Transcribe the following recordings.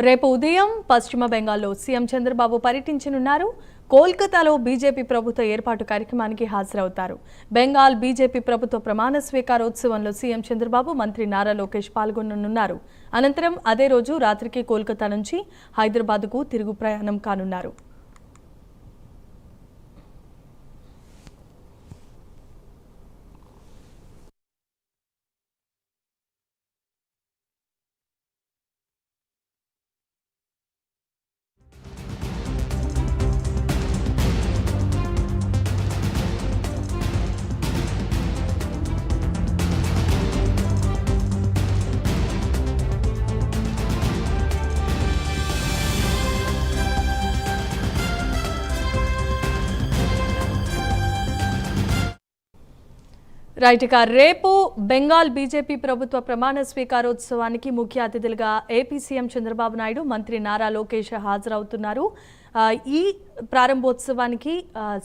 రేపు ఉదయం పశ్చిమ బెంగాల్లో సీఎం చంద్రబాబు పర్యటించనున్నారు. కోల్కతాలో బీజేపీ ప్రభుత్వ ఏర్పాటు కార్యక్రమానికి హాజరవుతారు. బెంగాల్ బీజేపీ ప్రభుత్వ ప్రమాణ స్వీకారోత్సవంలో సీఎం చంద్రబాబు, మంత్రి నారా లోకేష్ పాల్గొననున్నారు. అనంతరం అదే రోజు రాత్రికి కోల్కతా నుంచి హైదరాబాద్కు తిరుగు ప్రయాణం కానున్నారు. రైట్, ఇక రేపు బెంగాల్ బీజేపీ ప్రభుత్వ ప్రమాణ స్వీకారోత్సవానికి ముఖ్య అతిథులుగా ఏపీ సీఎం చంద్రబాబు నాయుడు, మంత్రి నారా లోకేష్ హాజరవుతున్నారు. ఈ ప్రారంభోత్సవానికి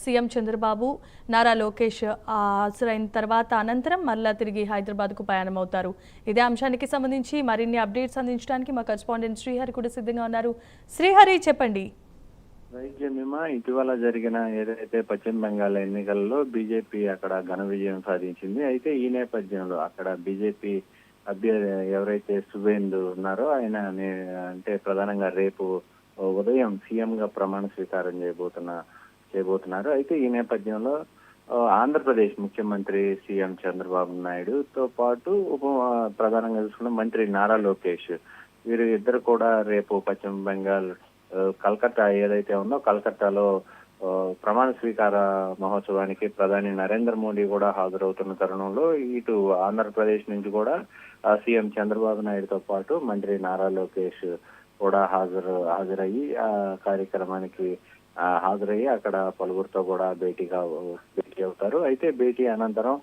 సీఎం చంద్రబాబు, నారా లోకేష్ హాజరైన తర్వాత అనంతరం మళ్ళా తిరిగి హైదరాబాద్కు ప్రయాణమవుతారు. ఇదే అంశానికి సంబంధించి మరిన్ని అప్డేట్స్ అందించడానికి మా కరెస్పాండెంట్ శ్రీహరి కూడా సిద్ధంగా ఉన్నారు. శ్రీహరి, చెప్పండి. వైద్యమేమా ఇటీవల జరిగిన ఏదైతే పశ్చిమ బెంగాల్ ఎన్నికల్లో బీజేపీ అక్కడ ఘన విజయం సాధించింది. అయితే ఈ నేపథ్యంలో అక్కడ బీజేపీ అభ్యర్థి ఎవరైతే సువేందు ఉన్నారో ఆయన అంటే ప్రధానంగా రేపు ఉదయం సీఎం గా ప్రమాణ స్వీకారం చేయబోతున్నారు. అయితే ఈ నేపథ్యంలో ఆంధ్రప్రదేశ్ ముఖ్యమంత్రి సీఎం చంద్రబాబు నాయుడుతో పాటు ప్రధానంగా చూసుకున్న మంత్రి నారా లోకేష్, వీరు ఇద్దరు కూడా రేపు పశ్చిమ బెంగాల్ కలకత్తా ఏదైతే ఉందో కలకత్తాలో ప్రమాణ స్వీకార మహోత్సవానికి ప్రధాని నరేంద్ర మోడీ కూడా హాజరవుతున్న తరుణంలో ఇటు ఆంధ్రప్రదేశ్ నుంచి కూడా సీఎం చంద్రబాబు నాయుడుతో పాటు మంత్రి నారా లోకేష్ కూడా హాజరయ్యి ఆ కార్యక్రమానికి హాజరయ్యి అక్కడ పలువురితో కూడా భేటీ అవుతారు. అయితే భేటీ అనంతరం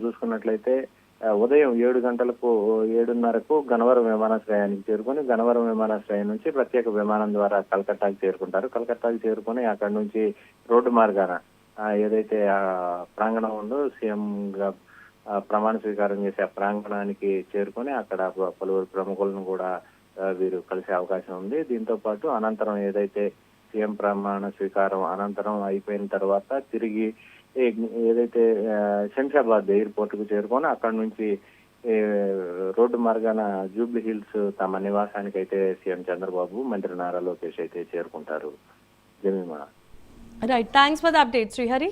చూసుకున్నట్లయితే ఉదయం 7:30కు గన్నవరం విమానాశ్రయానికి చేరుకుని గన్నవరం విమానాశ్రయం నుంచి ప్రత్యేక విమానం ద్వారా కలకత్తాకి చేరుకుంటారు. కలకత్తాకి చేరుకుని అక్కడి నుంచి రోడ్డు మార్గాన ఏదైతే ప్రాంగణం ఉందో సీఎం గా ప్రమాణ స్వీకారం చేసే ఆ ప్రాంగణానికి చేరుకుని అక్కడ పలువురు ప్రముఖులను కూడా వీరు కలిసే అవకాశం ఉంది. దీంతో పాటు అనంతరం ఏదైతే సీఎం ప్రమాణ స్వీకారం అనంతరం అయిపోయిన తర్వాత తిరిగి ఏదైతే శంషాబాద్ ఎయిర్పోర్ట్ కు చేరుకొని అక్కడ నుంచి రోడ్డు మార్గాన జూబ్లీ హిల్స్ తమ నివాసానికి అయితే సీఎం చంద్రబాబు, మంత్రి నారా లోకేష్ అయితే చేరుకుంటారు. Jemimah. Right, thanks for the update Srihari.